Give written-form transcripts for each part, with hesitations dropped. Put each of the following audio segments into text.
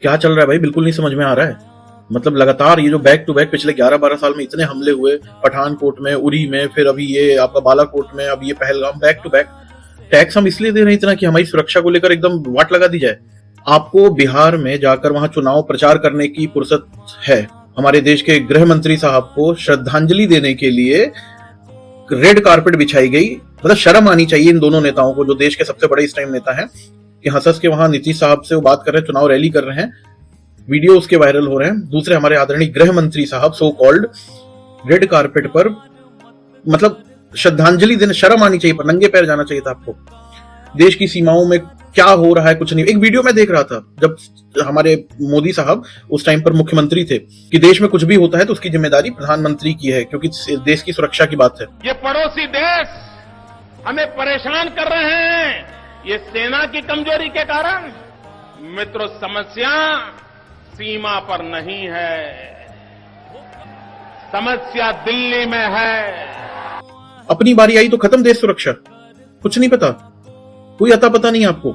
क्या चल रहा है भाई, बिल्कुल नहीं समझ में आ रहा है। मतलब लगातार ये जो बैक टू बैक पिछले 11-12 साल में इतने हमले हुए, पठानकोट में, उरी में, फिर अभी ये आपका बालाकोट में, अब ये Pahalgam, back to back. Tax हम इसलिए दे रहे हैं इतना कि हमारी सुरक्षा को लेकर एकदम वाट लगा दी जाए। आपको बिहार में जाकर वहां चुनाव प्रचार करने की फुर्सत है। हमारे देश के गृह मंत्री साहब को श्रद्धांजलि देने के लिए रेड कारपेट बिछाई गई। मतलब शर्म आनी चाहिए इन दोनों नेताओं को, जो देश के सबसे बड़े इस टाइम नेता हैं, कि हंस के वहां नीतीश साहब से वो बात कर रहे हैं, चुनाव रैली कर रहे हैं, वीडियो उसके वायरल हो रहे हैं। दूसरे हमारे आदरणीय गृह मंत्री साहब सो कॉल्ड रेड कारपेट पर मतलब श्रद्धांजलि देने, शर्म आनी चाहिए, पर नंगे पैर जाना चाहिए था आपको। देश की सीमाओं में क्या हो रहा है कुछ नहीं। एक वीडियो में देख रहा था जब हमारे मोदी साहब उस टाइम पर मुख्यमंत्री थे, कि देश में कुछ भी होता है तो उसकी जिम्मेदारी प्रधानमंत्री की है, क्योंकि देश की सुरक्षा की बात है। ये पड़ोसी देश हमें परेशान कर रहे हैं, ये सेना की कमजोरी के कारण। मित्रों, समस्या सीमा पर नहीं है, समस्या दिल्ली में है। अपनी बारी आई तो खत्म देश सुरक्षा, कुछ नहीं पता, कोई अता पता नहीं आपको।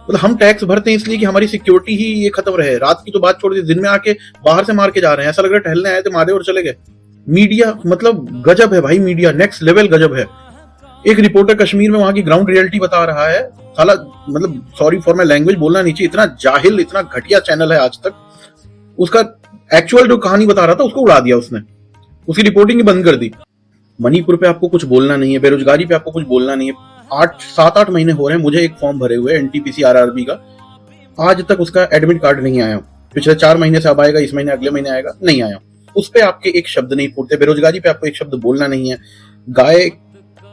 मतलब हम टैक्स भरते हैं इसलिए कि हमारी सिक्योरिटी ही ये खत्म रहे। रात की तो बात छोड़ दी, दिन में आके बाहर से मार के जा रहे हैं, ऐसा लग रहा है टहलने आए थे, मारे और चले गए। मीडिया मतलब गजब है भाई, मीडिया नेक्स्ट लेवल गजब है। एक रिपोर्टर कश्मीर में वहां की ग्राउंड रियलिटी बता रहा है, साला मतलब सॉरी फॉर माई लैंग्वेज बोलना नहीं चाहिए, इतना जाहिल, इतना घटिया चैनल है आज तक। उसका एक्चुअल जो कहानी बता रहा था उसको उड़ा दिया उसने, उसकी रिपोर्टिंग ही बंद कर दी। मणिपुर पे आपको कुछ बोलना नहीं है, बेरोजगारी पे आपको कुछ बोलना नहीं है। 7-8 महीने हो रहे हैं मुझे एक फॉर्म भरे हुए एनटीपीसी आरआरबी का, आज तक उसका एडमिट कार्ड नहीं आया। पिछले 4 महीने से अब आएगा, इस महीने अगले महीने आएगा, नहीं आया। उस पे आपके एक शब्द नहीं फूटते, बेरोजगारी पे आपको एक शब्द बोलना नहीं है। गाय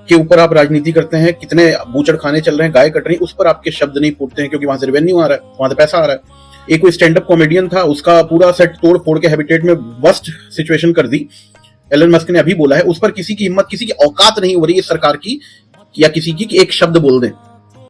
के ऊपर आप राजनीति करते हैं, कितने बूचड़ खाने चल रहे हैं, गाय कट रही, उस पर आपके शब्द नहीं फूटते हैं, क्योंकि वहां से रेवेन्यू आ रहा है, वहां से पैसा आ रहा है। एक कोई स्टैंड अप कॉमेडियन था, उसका पूरा सेट तोड़ फोड़ के हैबिटेट में वर्स्ट सिचुएशन कर दी। एलन मस्क ने अभी बोला है, उस पर किसी की हिम्मत, किसी की औकात नहीं हो रही है सरकार की या किसी की कि एक शब्द बोल दें।